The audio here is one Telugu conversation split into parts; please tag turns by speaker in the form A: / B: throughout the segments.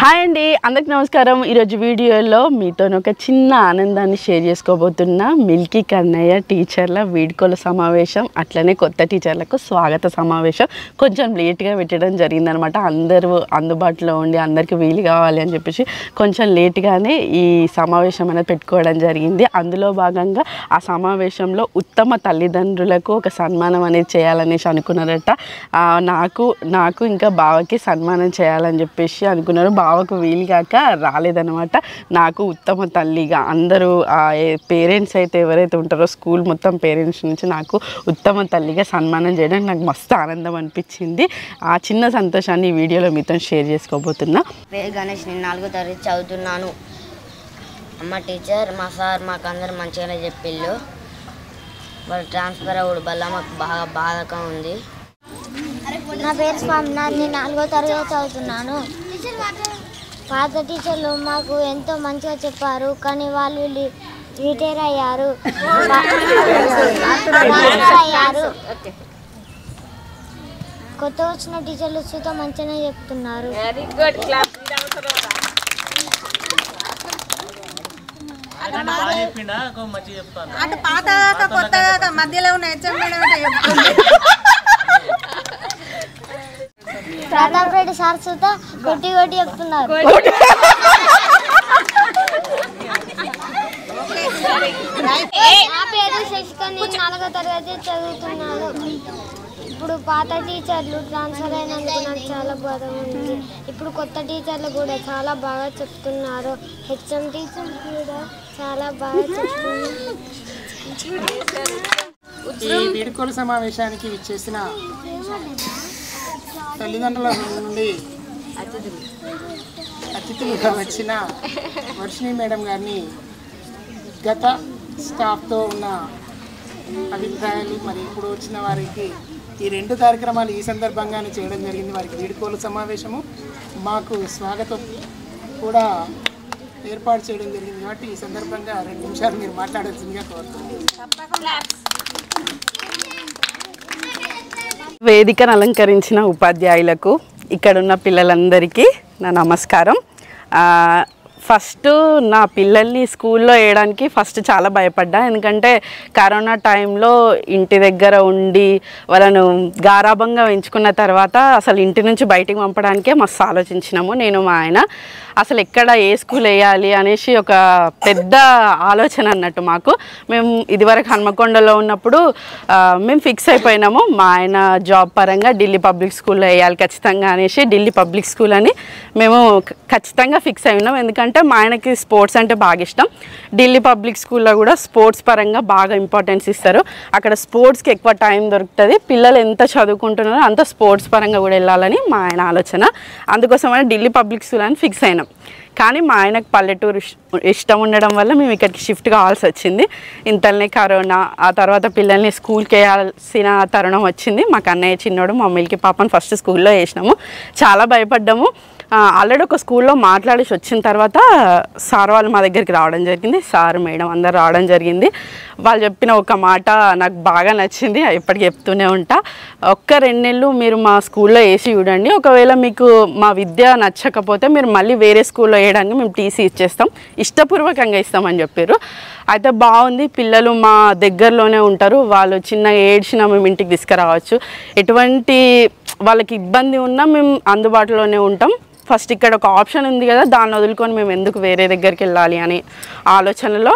A: హాయ్ అండి, అందరికి నమస్కారం. ఈరోజు వీడియోలో మీతో ఒక చిన్న ఆనందాన్ని షేర్ చేసుకోబోతున్నా. మిల్కీ కన్నయ్య టీచర్ల వీడ్కోల సమావేశం, అట్లనే కొత్త టీచర్లకు స్వాగత సమావేశం కొంచెం లేట్గా పెట్టడం జరిగిందనమాట. అందరూ అందుబాటులో ఉండి అందరికీ వీలు కావాలి అని చెప్పేసి కొంచెం లేట్గానే ఈ సమావేశం అనేది పెట్టుకోవడం జరిగింది. అందులో భాగంగా ఆ సమావేశంలో ఉత్తమ తల్లిదండ్రులకు ఒక సన్మానం అనేది చేయాలనేసి అనుకున్నారట. నాకు ఇంకా బావకి సన్మానం చేయాలని చెప్పేసి అనుకున్నారు. బావకు వీలుగాక రాలేదనమాట. నాకు ఉత్తమ తల్లిగా అందరూ పేరెంట్స్ అయితే ఎవరైతే ఉంటారో స్కూల్ మొత్తం పేరెంట్స్ నుంచి నాకు ఉత్తమ తల్లిగా సన్మానం చేయడానికి నాకు మస్తు ఆనందం అనిపించింది. ఆ చిన్న సంతోషాన్ని ఈ వీడియోలో మీతో షేర్ చేసుకోబోతున్నా.
B: పేరు గణేష్, నేను 4వ తరగతి చదువుతున్నాను. అమ్మ టీచర్, మా సార్ మాకు అందరు మంచిగానే చెప్పిళ్ళు. వాళ్ళు ట్రాన్స్ఫర్ అవ్వడం వల్ల మాకు బాగా బాధగా ఉంది.
C: నా పేరు స్వామినాథ్, నేను 4వ తరగతి చదువుతున్నాను. పాత టీచర్లు మాకు ఎంతో మంచిగా చెప్పారు, కానీ వాళ్ళు రిటైర్ అయ్యారు. కొత్త వచ్చిన టీచర్లు సుత మంచిగానే చెప్తున్నారు.
D: అటు పాత కొత్త మధ్యలో ఉన్న
C: ప్రతాప్ రెడ్డి సార్ సుత కొట్టి చెప్తున్నారు. నా పేరు శశిక, నేను 4వ తరగతి చదువుతున్నాను. ఇప్పుడు పాత టీచర్లు ట్రాన్స్ఫర్ అయినందుకు నాకు చాలా బాధగా ఉంది. ఇప్పుడు కొత్త టీచర్లు కూడా చాలా బాగా చెప్తున్నారు. హెచ్ఎం టీచర్ కూడా చాలా బాగా చెప్తున్నారు.
E: ఈ వీడ్కోలు సమావేశానికి విచ్చేసిన తల్లిదండ్రుల నుండి అతిథులుగా వచ్చిన వర్షిణి మేడం గారిని గత స్టాఫ్తో ఉన్న అభిప్రాయాలు మరి ఇప్పుడు వచ్చిన వారికి ఈ 2 కార్యక్రమాలు ఈ సందర్భంగానే చేయడం జరిగింది. వారికి వీడ్కోలు సమావేశము, మాకు స్వాగతం కూడా ఏర్పాటు చేయడం జరిగింది. కాబట్టి ఈ సందర్భంగా 2 నిమిషాలు మీరు మాట్లాడాల్సిందిగా కోరుతున్నాను.
A: వేదికను అలంకరించిన ఉపాధ్యాయులకు, ఇక్కడున్న పిల్లలందరికీ నా నమస్కారం. ఫస్ట్ నా పిల్లల్ని స్కూల్లో వేయడానికి ఫస్ట్ చాలా భయపడ్డా. ఎందుకంటే కరోనా టైంలో ఇంటి దగ్గర ఉండి వాళ్ళను గారాబంగా పెంచుకున్న తర్వాత అసలు ఇంటి నుంచి బయటికి పంపడానికే మస్తు ఆలోచించినాము. నేను మా ఆయన అసలు ఎక్కడ ఏ స్కూల్ వేయాలి అనేసి ఒక పెద్ద ఆలోచన అన్నట్టు మాకు. మేము ఇదివరకు హన్మకొండలో ఉన్నప్పుడు మేము ఫిక్స్ అయిపోయినాము. మా ఆయన జాబ్ పరంగా ఢిల్లీ పబ్లిక్ స్కూల్లో వేయాలి ఖచ్చితంగా అనేసి ఢిల్లీ పబ్లిక్ స్కూల్ అని మేము ఖచ్చితంగా ఫిక్స్ అయి ఉన్నాం. ఎందుకంటే మా ఆయనకి స్పోర్ట్స్ అంటే బాగా ఇష్టం. ఢిల్లీ పబ్లిక్ స్కూల్లో కూడా స్పోర్ట్స్ పరంగా బాగా ఇంపార్టెన్స్ ఇస్తారు. అక్కడ స్పోర్ట్స్కి ఎక్కువ టైం దొరుకుతుంది. పిల్లలు ఎంత చదువుకుంటున్నారో అంత స్పోర్ట్స్ పరంగా కూడా వెళ్ళాలని మా ఆయన ఆలోచన. అందుకోసమని ఢిల్లీ పబ్లిక్ స్కూల్ అని ఫిక్స్ అయినాం. కానీ మా ఆయనకు పల్లెటూరు ఇష్టం ఉండడం వల్ల మేము ఇక్కడికి షిఫ్ట్ కావాల్సి వచ్చింది. ఇంతలోనే కరోనా, ఆ తర్వాత పిల్లల్ని స్కూల్కి వేయాల్సిన తరుణం వచ్చింది. మాకు అన్నయ్య చిన్నోడు, మా మిల్కీ పాపను ఫస్ట్ స్కూల్లో వేసినాము. చాలా భయపడ్డాము. ఆల్రెడీ ఒక స్కూల్లో మాట్లాడేసి వచ్చిన తర్వాత సార్ వాళ్ళు మా దగ్గరికి రావడం జరిగింది. సార్ మేడం అందరు రావడం జరిగింది. వాళ్ళు చెప్పిన ఒక మాట నాకు బాగా నచ్చింది, ఎప్పటికీ చెప్తూనే ఉంటా. 1-2 నెలలు మీరు మా స్కూల్లో వేసి చూడండి, ఒకవేళ మీకు మా విద్య నచ్చకపోతే మీరు మళ్ళీ వేరే స్కూల్లో వేయడానికి మేము టీసీ ఇచ్చేస్తాం, ఇష్టపూర్వకంగా ఇస్తామని చెప్పారు. అయితే బాగుంది, పిల్లలు మా దగ్గరలోనే ఉంటారు, వాళ్ళు చిన్నగా ఏడ్చినా మేము ఇంటికి తీసుకురావచ్చు, ఎటువంటి వాళ్ళకి ఇబ్బంది ఉన్నా మేము అందుబాటులోనే ఉంటాం. ఫస్ట్ ఇక్కడ ఒక ఆప్షన్ ఉంది కదా, దాన్ని వదులుకొని మేము ఎందుకు వేరే దగ్గరికి వెళ్ళాలి అని ఆలోచనలో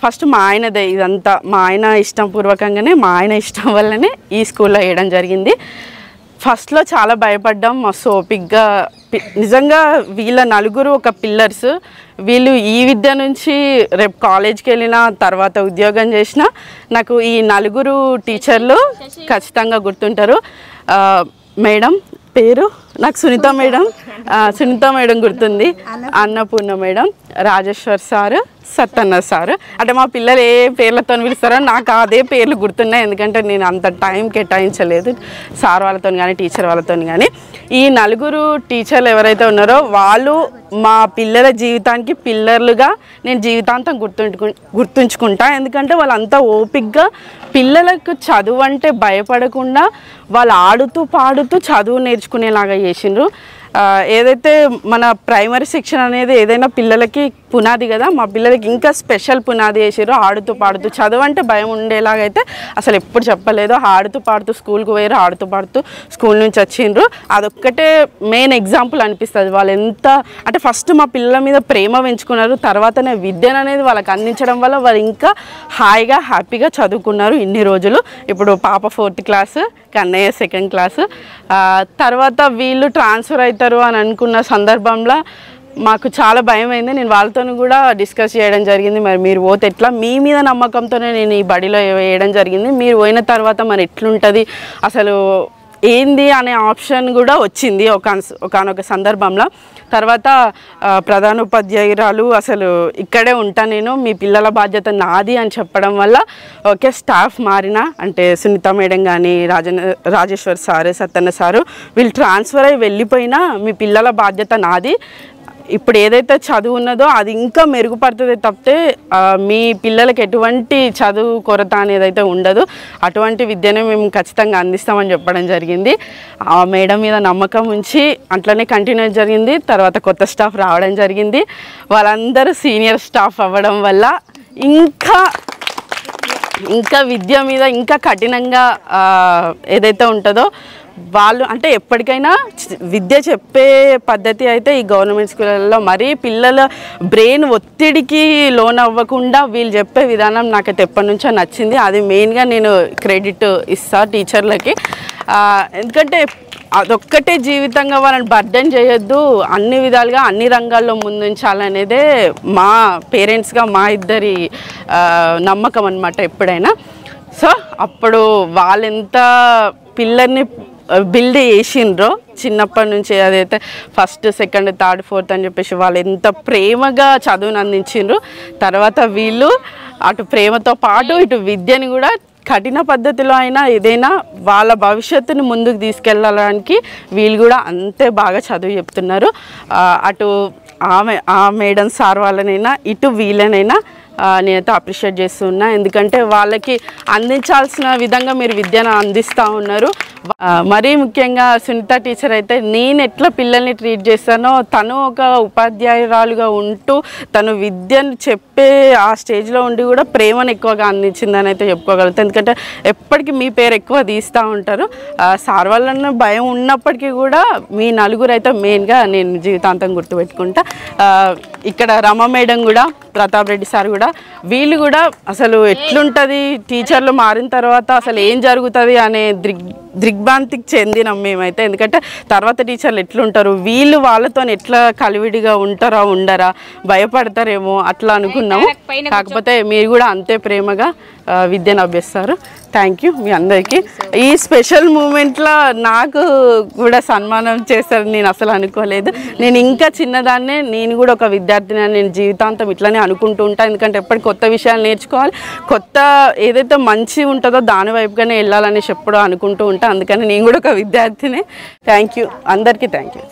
A: ఫస్ట్ మా ఆయనదే ఇదంతా. మా ఆయన ఇష్టం పూర్వకంగానే, మా ఆయన ఇష్టం వల్లనే ఈ స్కూల్లో వేయడం జరిగింది. ఫస్ట్లో చాలా భయపడ్డాం, మస్తు ఓపిక్గా. నిజంగా వీళ్ళ 4 ఒక పిల్లర్స్. వీళ్ళు ఈ విద్య నుంచి రేపు కాలేజ్కి వెళ్ళిన తర్వాత ఉద్యోగం చేసిన నాకు ఈ 4 టీచర్లు ఖచ్చితంగా గుర్తుంటారు. మేడం పేరు నాకు సునీత మేడం గుర్తుంది, Annapurna madam, Rajeshwar sir, Sattanna sir. అంటే మా పిల్లలు ఏ పేర్లతో పిలుస్తారో నాకు అదే పేర్లు గుర్తున్నాయి. ఎందుకంటే నేను అంత టైం కేటాయించలేదు సార్ వాళ్ళతో కానీ టీచర్ వాళ్ళతో కానీ. ఈ 4 టీచర్లు ఎవరైతే ఉన్నారో వాళ్ళు మా పిల్లల జీవితానికి పిల్లర్లుగా నేను జీవితాంతం గుర్తుంచుకుంటా. ఎందుకంటే వాళ్ళంతా ఓపికగా పిల్లలకు చదువు అంటే భయపడకుండా వాళ్ళు ఆడుతూ పాడుతూ చదువు నేర్చుకునేలాగా చేసిండ్రు. ఏదైతే మన ప్రైమరీ శిక్షణ అనేది ఏదైనా పిల్లలకి పునాది కదా, మా పిల్లలకి ఇంకా స్పెషల్ పునాది వేసారు. ఆడుతూ పాడుతూ, చదువు అంటే భయం ఉండేలాగైతే అసలు ఎప్పుడు చెప్పలేదు. ఆడుతూ పాడుతూ స్కూల్కి పోయారు, ఆడుతూ పాడుతూ స్కూల్ నుంచి వచ్చిండ్రు. అదొక్కటే మెయిన్ ఎగ్జాంపుల్ అనిపిస్తుంది. వాళ్ళు ఎంత అంటే ఫస్ట్ మా పిల్లల మీద ప్రేమ పెంచుకున్నారు, తర్వాతనే విద్యను అనేది వాళ్ళకి అందించడం వల్ల వాళ్ళు ఇంకా హాయిగా హ్యాపీగా చదువుకున్నారు ఇన్ని రోజులు. ఇప్పుడు పాప 4th class, Kannayya 2nd class. తర్వాత వీళ్ళు ట్రాన్స్ఫర్ అవుతారు అని అనుకున్న సందర్భంలో మాకు చాలా భయం అయింది. నేను వాళ్ళతో కూడా డిస్కస్ చేయడం జరిగింది. మరి మీరు పోతే ఎట్లా, మీ మీద నమ్మకంతోనే నేను ఈ బడిలో వేయడం జరిగింది, మీరు పోయిన తర్వాత మరి ఎట్లుంటుంది అసలు ఏంది అనే ఆప్షన్ కూడా వచ్చింది ఒకనొక సందర్భంలో. తర్వాత ప్రధాన ఉపాధ్యాయురాలు అసలు ఇక్కడే ఉంటా, నేను మీ పిల్లల బాధ్యత నాది అని చెప్పడం వల్ల ఓకే స్టాఫ్ మారినా, అంటే సునీత మేడం కానీ రాజేశ్వర్ సారు, సత్తన్న సారు వీళ్ళు ట్రాన్స్ఫర్ అయ్యి వెళ్ళిపోయినా మీ పిల్లల బాధ్యత నాది, ఇప్పుడు ఏదైతే చదువు ఉన్నదో అది ఇంకా మెరుగుపడుతుంది తప్పితే మీ పిల్లలకి ఎటువంటి చదువు కొరత అనేది అయితే ఉండదు, అటువంటి విద్యనే మేము ఖచ్చితంగా అందిస్తామని చెప్పడం జరిగింది. ఆ మేడం మీద నమ్మకం ఉంచి అట్లనే కంటిన్యూ జరిగింది. తర్వాత కొత్త స్టాఫ్ రావడం జరిగింది. వాళ్ళందరూ సీనియర్ స్టాఫ్ అవ్వడం వల్ల ఇంకా విద్య మీద ఇంకా కఠినంగా ఏదైతే ఉంటుందో వాళ్ళు, అంటే ఎప్పటికైనా విద్య చెప్పే పద్ధతి అయితే ఈ గవర్నమెంట్ స్కూళ్ళల్లో మరీ పిల్లల బ్రెయిన్ ఒత్తిడికి లోన్ అవ్వకుండా వీళ్ళు చెప్పే విధానం నాకైతే ఎప్పటి నుంచో నచ్చింది. అది మెయిన్గా నేను క్రెడిట్ ఇస్తా టీచర్లకి. ఎందుకంటే అదొక్కటే జీవితంగా వాళ్ళని బర్డెన్ చేయొద్దు, అన్ని విధాలుగా అన్ని రంగాల్లో ముందుంచాలనేదే మా పేరెంట్స్గా మా ఇద్దరి నమ్మకం అన్నమాట ఎప్పుడైనా. సో అప్పుడు వాళ్ళెంత పిల్లల్ని బిల్డ్ చేసిండ్రో చిన్నప్పటి నుంచి, అదైతే 1st, 2nd, 3rd, 4th అని చెప్పేసి వాళ్ళు ఎంత ప్రేమగా చదువును అందించిండ్రు. తర్వాత వీళ్ళు అటు ప్రేమతో పాటు ఇటు విద్యని కూడా కఠిన పద్ధతిలో అయినా ఏదైనా వాళ్ళ భవిష్యత్తుని ముందుకు తీసుకెళ్ళడానికి వీళ్ళు కూడా అంతే బాగా చదువు చెప్తున్నారు. అటు ఆ మేడం సార్ వాళ్ళనైనా ఇటు వీళ్ళనైనా నేనైతే అప్రిషియేట్ చేస్తున్నా. ఎందుకంటే వాళ్ళకి అందించాల్సిన విధంగా మీరు విద్యను అందిస్తూ ఉన్నారు. మరీ ముఖ్యంగా సునీత టీచర్ అయితే నేను ఎట్లా పిల్లల్ని ట్రీట్ చేస్తానో తను ఒక ఉపాధ్యాయురాలుగా ఉంటూ తను విద్యను చెప్పే ఆ స్టేజ్లో ఉండి కూడా ప్రేమను ఎక్కువగా అందించిందని అయితే చెప్పుకోగలుగుతాను. ఎందుకంటే ఎప్పటికీ మీ పేరు ఎక్కువ తీస్తూ ఉంటారు. సార్ వాళ్ళని భయం ఉన్నప్పటికీ కూడా మీ నలుగురు అయితే మెయిన్గా నేను జీవితాంతం గుర్తుపెట్టుకుంటా. ఇక్కడ రమ మేడం కూడా, ప్రతాప్ రెడ్డి సార్ కూడా, వీళ్ళు కూడా అసలు ఎట్లుంటుంది టీచర్లు మారిన తర్వాత అసలు ఏం జరుగుతుంది అనే దిగ్భ్రాంతికి చెందినాం మేమైతే. ఎందుకంటే తర్వాత టీచర్లు ఎట్లుంటారు, వీళ్ళు వాళ్ళతో ఎట్లా కలివిడిగా ఉంటారా ఉండరా, భయపడతారేమో అట్లా అనుకున్నాము. కాకపోతే మీరు కూడా అంతే ప్రేమగా విద్యను అభ్యసిస్తారు. థ్యాంక్ యూ మీ అందరికీ. ఈ స్పెషల్ మూమెంట్లో నాకు కూడా సన్మానం చేస్తారని నేను అసలు అనుకోలేదు. నేను ఇంకా చిన్నదాన్నే, నేను కూడా ఒక విద్యార్థిని, నేను జీవితాంతం ఇట్లనే అనుకుంటూ ఉంటాను. ఎందుకంటే ఎప్పటికీ కొత్త విషయాలు నేర్చుకోవాలి, కొత్త ఏదైతే మంచి ఉంటుందో దాని వైపుగానే వెళ్ళాలని ఎప్పుడూ అనుకుంటూ ఉంటాను. అందుకని నేను కూడా ఒక విద్యార్థినే. థ్యాంక్ యూ అందరికీ. Thank you.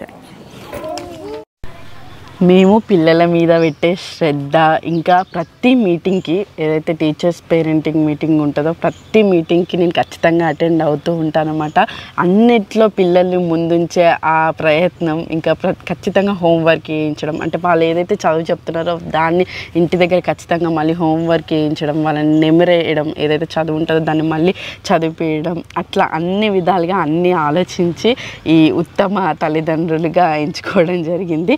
A: మేము పిల్లల మీద పెట్టే శ్రద్ధ, ఇంకా ప్రతి మీటింగ్కి ఏదైతే టీచర్స్ పేరెంటింగ్ మీటింగ్ ఉంటుందో ప్రతి మీటింగ్కి నేను ఖచ్చితంగా అటెండ్ అవుతూ ఉంటానన్నమాట. అన్నిట్లో పిల్లల్ని ముందుంచే ఆ ప్రయత్నం, ఇంకా ఖచ్చితంగా హోంవర్క్ వేయించడం, అంటే వాళ్ళు ఏదైతే చదువు చెప్తున్నారో దాన్ని ఇంటి దగ్గర ఖచ్చితంగా మళ్ళీ హోంవర్క్ వేయించడం, వాళ్ళని నెమరేయడం, ఏదైతే చదువు ఉంటుందో దాన్ని మళ్ళీ చదివించడం, అట్లా అన్ని విధాలుగా అన్నీ ఆలోచించి ఈ ఉత్తమ తల్లిదండ్రులుగా ఎంచుకోవడం జరిగింది.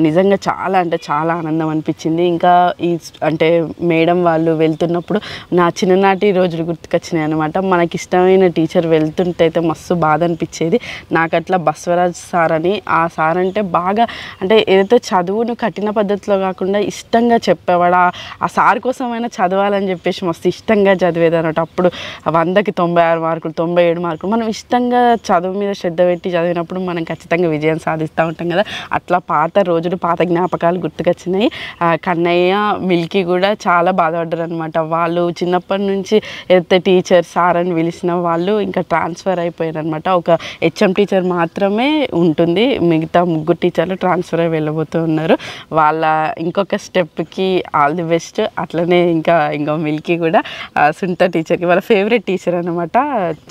A: నిజంగా చాలా అంటే చాలా ఆనందం అనిపించింది. ఇంకా ఈ అంటే మేడం వాళ్ళు వెళ్తున్నప్పుడు నా చిన్ననాటి రోజులు గుర్తుకొచ్చినాయి అనమాట. మనకి ఇష్టమైన టీచర్ వెళ్తుంటే అయితే మస్తు బాధ అనిపించేది. నాకు అట్లా బస్వరాజ్ సార్ అని, ఆ సార్ అంటే బాగా అంటే ఏదైతే చదువును కఠిన పద్ధతిలో కాకుండా ఇష్టంగా చెప్పేవాడు. ఆ సార్ కోసమైనా చదవాలని చెప్పేసి మస్తు ఇష్టంగా చదివేది అనమాట. అప్పుడు 100కి 96 మార్కులు, 97 మార్కులు. మనం ఇష్టంగా చదువు మీద శ్రద్ధ పెట్టి చదివినప్పుడు మనం ఖచ్చితంగా విజయం సాధిస్తూ ఉంటాం కదా. అట్లా పాత రోజులు, పాత జ్ఞాపకాలు గుర్తుకొచ్చినాయి. కన్నయ్య మిల్కీ కూడా చాలా బాధపడ్డారు అనమాట. వాళ్ళు చిన్నప్పటి నుంచి అయితే టీచర్ సార్ అని పిలిచిన వాళ్ళు ఇంకా ట్రాన్స్ఫర్ అయిపోయారు అనమాట. ఒక హెచ్ఎం టీచర్ మాత్రమే ఉంటుంది, మిగతా 3 టీచర్లు ట్రాన్స్ఫర్ అయి వెళ్ళబోతూ ఉన్నారు. వాళ్ళ ఇంకొక స్టెప్కి ఆల్ ది బెస్ట్. అట్లనే ఇంకో మిల్కీ కూడా సునీత టీచర్కి వాళ్ళ ఫేవరెట్ టీచర్ అనమాట.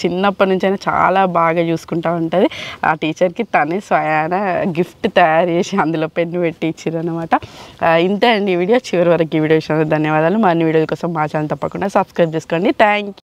A: చిన్నప్పటి నుంచి అయినా చాలా బాగా చూసుకుంటూ ఉంటుంది. ఆ టీచర్కి తనే స్వయాన గిఫ్ట్ తయారు చేసి అందులో పెన్ను పెట్టి ఇచ్చారు అనమాట. ఇంతే అండి ఈ వీడియో. చివరి వరకు ఈ వీడియో ఇచ్చినందుకు ధన్యవాదాలు. మరిన్ని వీడియోల కోసం మా ఛానల్ తప్పకుండా సబ్స్క్రైబ్ చేసుకోండి. Thank you.